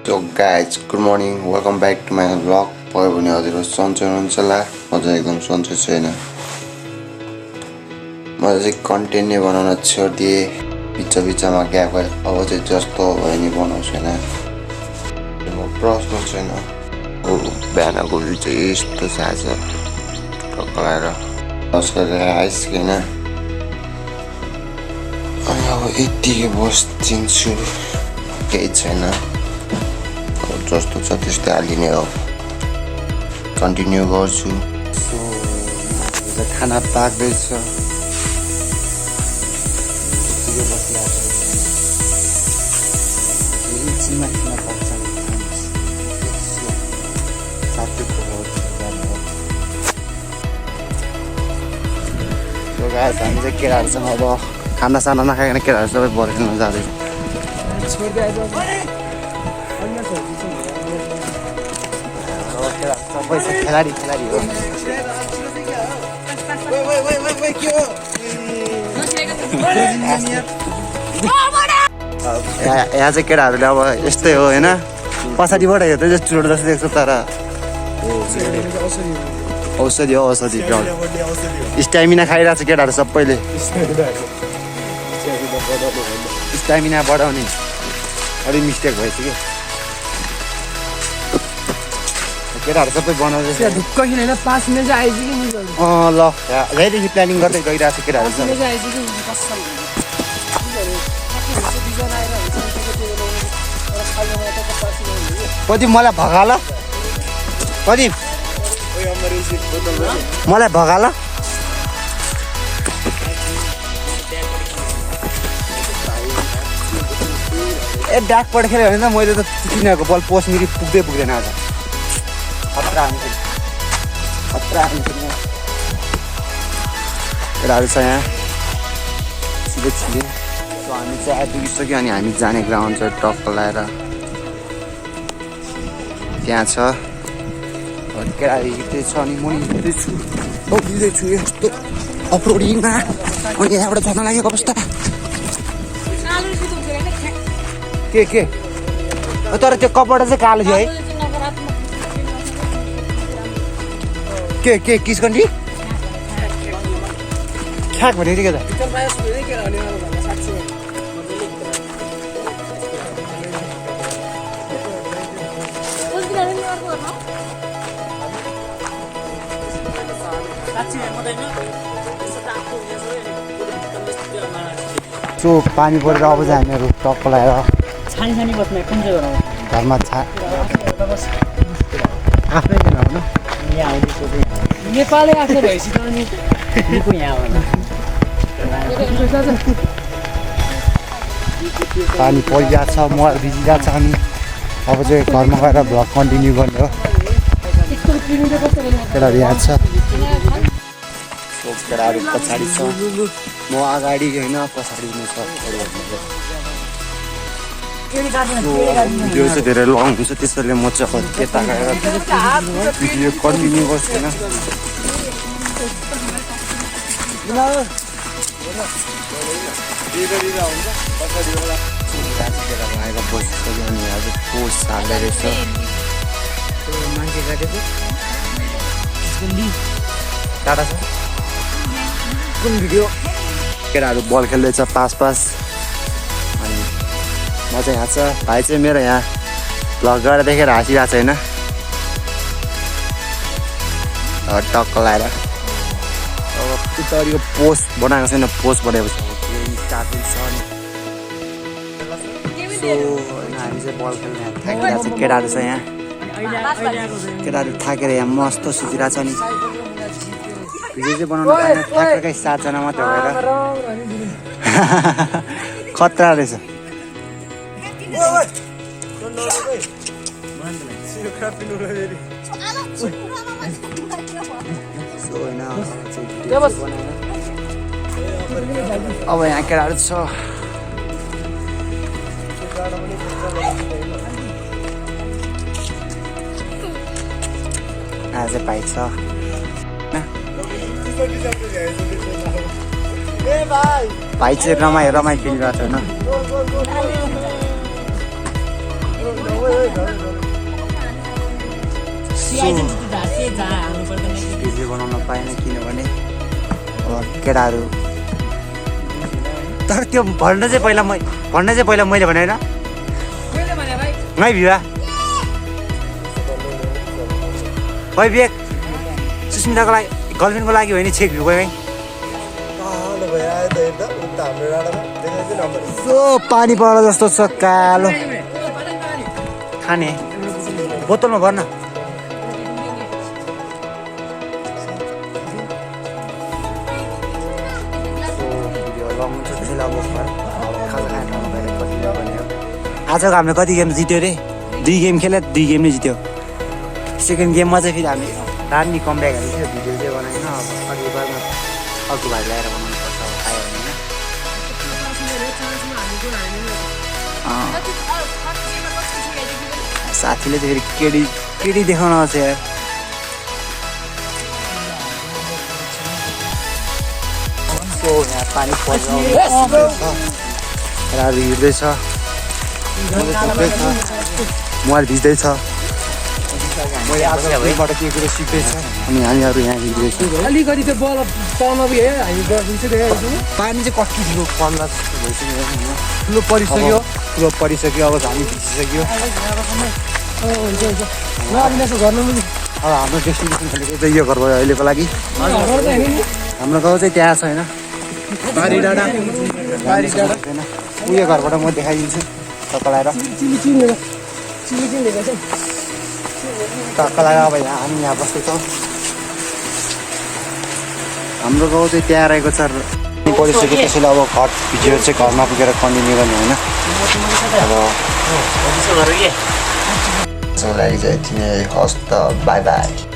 So guys, good morning. Welcome back to my vlog. भयो भने हजुरको सन्चै हुनुहुन्छ होला। म चाहिँ एकदम सन्चै छैन। मैले चाहिँ कन्टेन्ट नै बनाउन छोडिदिएँ। बिचमा ग्याप भयो। अब चाहिँ जस्तो भयो नि बनाउँछु हैन। म प्रश्न छैन। बिहानको भ्यू चाहिँ यस्तो छ आज। टक्कलाएर अस्करै आइसकेन। अनि अब यतिकै बस्दिन्छु। केही छैन। जस्तो छ त्यस्तै हालिने हो कन्टिन्यू गर्छु सो खाना पाक्दैछ हामी चाहिँ केटाहरूसँग अब खाना साना नखाइकन केटाहरू सबै बल खेल्न जाँदैछ सबै खेलाडी हो यहाँ चाहिँ केटाहरूले अब यस्तै हो होइन पछाडिबाट हेर्दै चाहिँ चुरोट जस्तो देख्छ तर औषधि हो औषधि स्ट्यामिना खाइरहेको छ केटाहरू सबैले स्ट्यामिना बढाउने अलिक मिस्टेक भएछ कि केटाहरू सबै बनाउँदैछ ढुक्क किन होइन 5 मिनेट चाहिँ आइज कि ल यहीँदेखि प्लानिङ गर्दै गइरहेको छ केटाहरू प्रदीप मलाई भगाल प्रदीप मलाई भगाल ए डाक पढ खेल्यो भने त मैले त तिनीहरूको बल पोस्ट मिरी पुग्दैन आज खतरा केटाहरू छ यहाँ सिधै छिले सो हामी चाहिँ आइपुगिसक्यो अनि हामी जाने ग्राउन्ड चाहिँ टक्क लगाएर त्यहाँ छ केटाहरू हिँड्दैछ अनि म हिँड्दैछु यस्तो अफरोडिङमा अनि यहाँबाट झर्न लागेको अवस्था के तर त्यो कपडा चाहिँ कालो थियो है के किसकन्डी ख्याक भने के त सो पानी परेर अब चाहिँ हामीहरू टक्क लगाएर छानी बस्ने कुन चाहिँ गरौँ घरमा आफ्नै दिन हो न नेपालै आएको भएपछि त अनि यहाँ पानी परिरहेको छ मोबाइल भिजिरहेको छ अनि अब चाहिँ घरमा गएर भ्लग कन्टिन्यू गर्ने हो केटाहरू यहाँ छ केटाहरू पछाडि छ म अगाडि होइन पछाडि नै छ भिडियो चाहिँ धेरै लङ हुन्छ त्यसैले म चाहिँ यता गएर भिडियो कन्टिन्यू गर्छु होइन बसिसक्यो अनि आज पोस्ट हाल्दै रहेछ टाढा छ कुन भिडियो केटाहरू बल खेल्दैछ पास अनि म चाहिँ यहाँ छ भाइ चाहिँ मेरो यहाँ भ्लग गरेर देखेर हाँसिरहेको छ होइन टक्क लगाएर अब उतारिको पोस्ट बनाएको छैन पोस्ट बनाएपछि हामी चाहिँ बल खेल्ने थाकिरहेको छ केटाहरू छ यहाँ केटाहरू थाकेर यहाँ मस्त सुतिरहेको छ नि भिडियो चाहिँ बनाउनु पाएन ठ्याक्कै 7 जना मात्रै भएर खतरा रहेछ अब यहाँ केटाहरू छ आज भाइ छ भाइ चाहिँ रमाइ फिल गर्छ होइन भिडियो बनाउन पाएन किनभने अब केटाहरू तर त्यो भन्न चाहिँ पहिला मैले भने होइन मै भिवा भाइ बेग सुस्मिताको लागि गर्लफ्रेन्डको लागि होइन छेक भिउ भाइ पानी परेर जस्तो छ कालो खाने बोतलमा भर्न आजको हामीले कति गेम जित्यो रे 2 गेम खेल्यो 2 गेम नै जित्यो सेकेन्ड गेममा चाहिँ फेरि हामी दामी कमब्याक हाल्यो थियो भिडियो चाहिँ बनाएन अब अघि बादमा अर्को भाइ ल्याएर बनाउनु पर्छ आयो भने साथीले चाहिँ फेरि केडी देखाउन आउँछ यार यहाँ पानी परिरहेको हिँड्दैछ मोबाइल भिज्दैछ मैले आजबाट के कुरो सिक्दैछ अनि हामीहरू यहाँ हिँड्दैछौँ अलिकति त्यो बल पाउन हामी पानी चाहिँ कति ठुलो पर्ला जस्तो भइसक्यो ठुलो परिसक्यो अब हामी भिजिसक्यो अब हाम्रो डेस्टिनेसन भनेको चाहिँ यो घर भयो अहिलेको लागि हाम्रो गाउँ चाहिँ त्यहाँ छ होइन बारी डाँडा उयो घरबाट म देखाइदिन्छु टक्क लगाएर अब हामी यहाँ बस्दैछौँ हाम्रो गाउँ चाहिँ त्यहाँ रहेको छ परिसक्यो त्यसैले अब घर भिडियो चाहिँ घरमा पुगेर कन्टिन्यू गर्ने होइन अब लागि चाहिँ यति नै हस् त बाई बाई